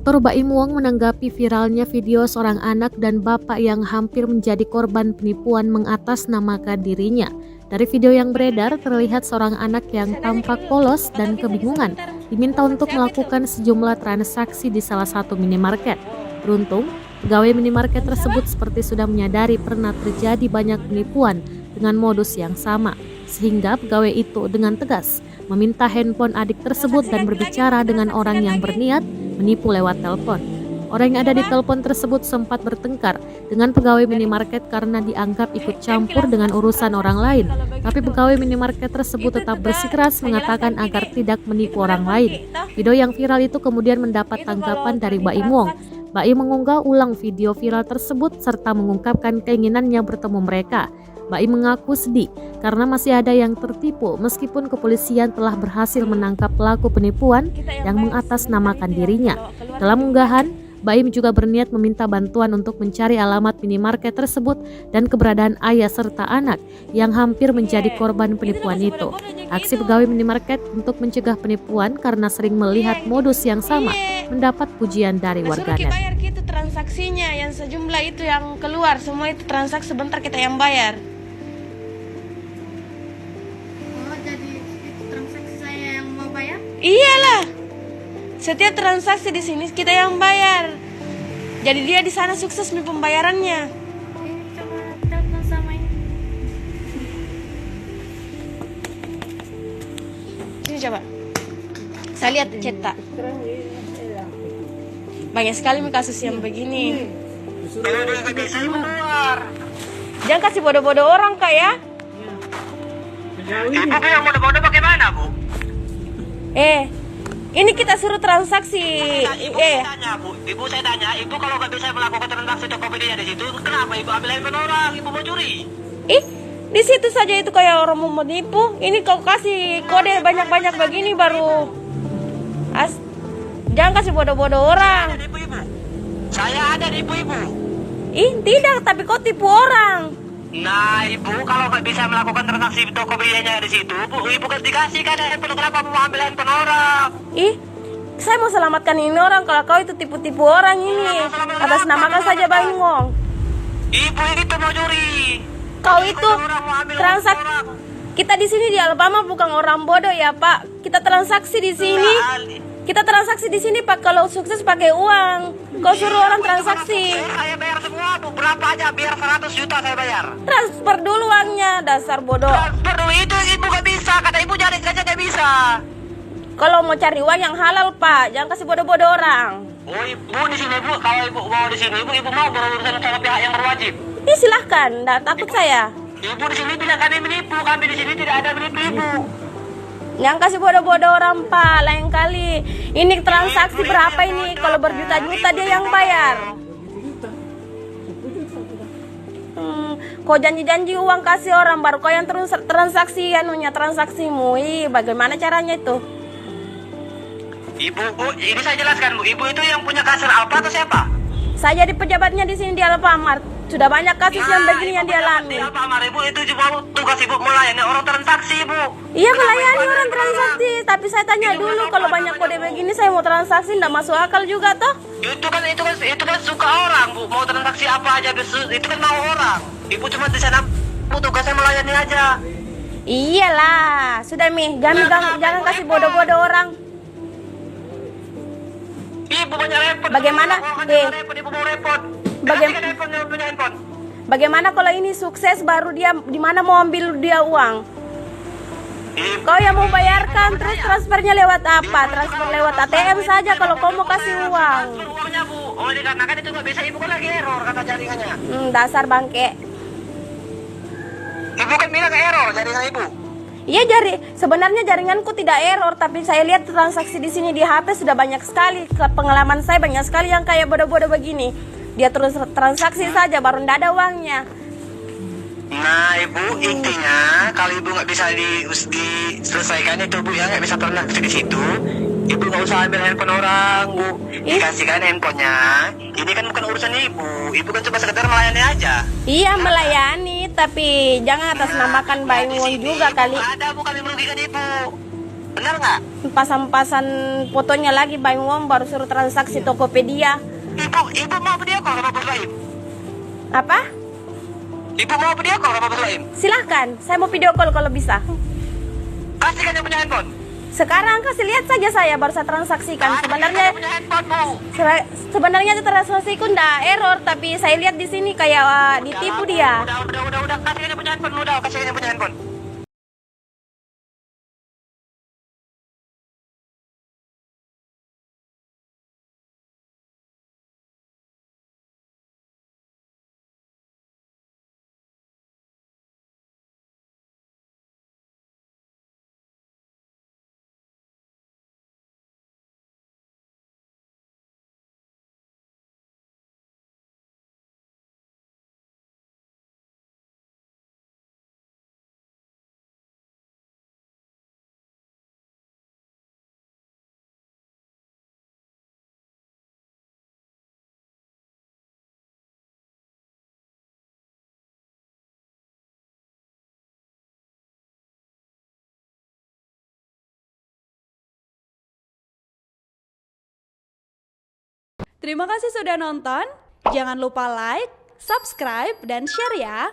Aktor Baim Wong menanggapi viralnya video seorang anak dan bapak yang hampir menjadi korban penipuan mengatasnamakan dirinya. Dari video yang beredar, terlihat seorang anak yang tampak polos dan kebingungan diminta untuk melakukan sejumlah transaksi di salah satu minimarket. Beruntung, pegawai minimarket tersebut seperti sudah menyadari pernah terjadi banyak penipuan dengan modus yang sama, sehingga pegawai itu dengan tegas meminta handphone adik tersebut dan berbicara dengan orang yang berniat menipu lewat telepon. Orang yang ada di telepon tersebut sempat bertengkar dengan pegawai minimarket karena dianggap ikut campur dengan urusan orang lain. Tapi pegawai minimarket tersebut tetap bersikeras mengatakan agar tidak menipu orang lain. Video yang viral itu kemudian mendapat tanggapan dari Baim Wong. Baim mengunggah ulang video viral tersebut serta mengungkapkan keinginannya bertemu mereka. Baim mengaku sedih karena masih ada yang tertipu meskipun kepolisian telah berhasil menangkap pelaku penipuan yang mengatasnamakan dirinya. Dalam unggahan, Baim juga berniat meminta bantuan untuk mencari alamat minimarket tersebut dan keberadaan ayah serta anak yang hampir menjadi korban penipuan itu. Aksi pegawai minimarket untuk mencegah penipuan karena sering melihat modus yang sama mendapat pujian dari warganet. Bayar gitu transaksinya yang sejumlah itu yang keluar, semua itu transaksi sebentar kita yang bayar. Oh, jadi itu transaksi saya yang mau bayar? Iyalah. Setiap transaksi di sini kita yang bayar. Jadi dia di sana sukses nih pembayarannya. Ini coba telepon sama ini. Sini coba. Saya lihat cetak. Banyak sekali kasus yang begini. Jangan kasih bodoh-bodoh orang kak ya. Ibu yang bodoh-bodoh bagaimana, Bu? Ini kita suruh transaksi. Ibu saya tanya, ibu kalau nggak bisa melakukan transaksi Tokopedia di situ, kenapa ibu ambil handphone orang? Ibu mau curi? Di situ saja itu kayak orang mau menipu. Ini kau kasih kode banyak-banyak begini baru. Jangan kasih bodoh-bodoh orang. Saya ada di ibu. Tidak, tapi kau tipu orang. Nah, ibu kalau nggak bisa melakukan transaksi Tokopedia-nya di situ, ibu kan dikasih kan handphone, kenapa mau ambil handphone orang? Saya mau selamatkan ini orang. Kalau kau itu tipu-tipu orang ini, atas namakan saja Baim Wong. Ibu itu mau curi. Kau itu transaksi. Kita di sini di Alabama bukan orang bodoh ya Pak. Kita transaksi di sini. Pak. Kalau sukses pakai uang. Kau suruh orang transaksi. Saya bayar semua, Bu. Berapa aja? Biar 100 juta saya bayar. Transfer dulu uangnya, dasar bodoh. Transfer dulu itu ibu nggak bisa. Kata ibu cari saja nggak bisa. Kalau mau cari uang yang halal Pak, jangan kasih bodoh-bodoh orang. Oh, ibu di sini, Bu. Kalau ibu mau di sini, ibu mau berurusan sama pihak yang berwajib. Silahkan, nggak takut saya. Ibu di sini bilang kami menipu, kami di sini tidak ada menipu ibu. Jangan kasih bodoh-bodoh orang Pak, lain kali. Ini transaksi berapa ini? Kalau berjuta-juta dia yang bayar. Kau janji-janji uang kasih orang, baru kau yang terus transaksi transaksimu. Bagaimana caranya itu? Ibu, Bu, ini saya jelaskan, Bu. Ibu itu yang punya kasir Alfa atau siapa? Saya jadi pejabatnya di sini di Alfamart. Sudah banyak kasus yang begini yang dialami. Di Alfamart, Ibu itu cuma tugas Ibu melayani orang transaksi, Bu. Iya, melayani orang transaksi. Tapi saya tanya dulu, kalau banyak kode begini saya mau transaksi, nggak masuk akal juga toh? Itu kan suka orang, Bu. Mau transaksi apa aja, itu kan mau orang. Ibu cuma di sana, Bu, tugasnya melayani aja. Iyalah, sudah Mi, jangan kasih bodoh-bodoh orang. Ibu banyak repot. Bagaimana? Ibu mau repot. Bagaimana kalau ini sukses baru dia di mana mau ambil dia uang? Kau yang mau bayarkan, terus transfernya lewat apa? Transfer lewat ATM saja kalau kau mau kasih uang. Uangnya, Bu. Oh, dikarenakan itu nggak bisa, Ibu kan lagi error kata jaringannya. Dasar bangke. Ibu kan bilang error jaringan Ibu. Iya, sebenarnya jaringanku tidak error, tapi saya lihat transaksi di sini di HP sudah banyak sekali. Pengalaman saya banyak sekali yang kayak bodoh-bodoh begini. Dia terus transaksi saja baru ndak ada uangnya. Nah, Ibu, intinya kalau Ibu nggak bisa diselesaikan itu, Bu, ya nggak bisa transaksi di situ, Ibu nggak usah ambil handphone orang, Bu. Dikasihkan handphonenya. Ini kan bukan urusan Ibu. Ibu kan cuma sekedar melayani aja. Iya, melayani, tapi jangan atas namakan Baim Wong juga kali. Ada, bukan merugikan Ibu. Benar nggak? Pasang-pasang fotonya lagi Bang Wong baru suruh transaksi Tokopedia. Ibu mau video call sama Bos Baim? Apa? Ibu mau video call sama Bos Baim? Silahkan, saya mau video call kalau bisa. Kasihkan yang punya handphone. Sekarang kasih lihat saja saya baru saya transaksikan. Sebenarnya Yang punya handphone, Bu. sebenarnya itu transaksiku ndak error, tapi saya lihat di sini kayak ditipu dia. Udah. Kasihkan yang punya handphone, udah. Kasihkan yang punya handphone. Terima kasih sudah nonton. Jangan lupa like, subscribe, dan share ya.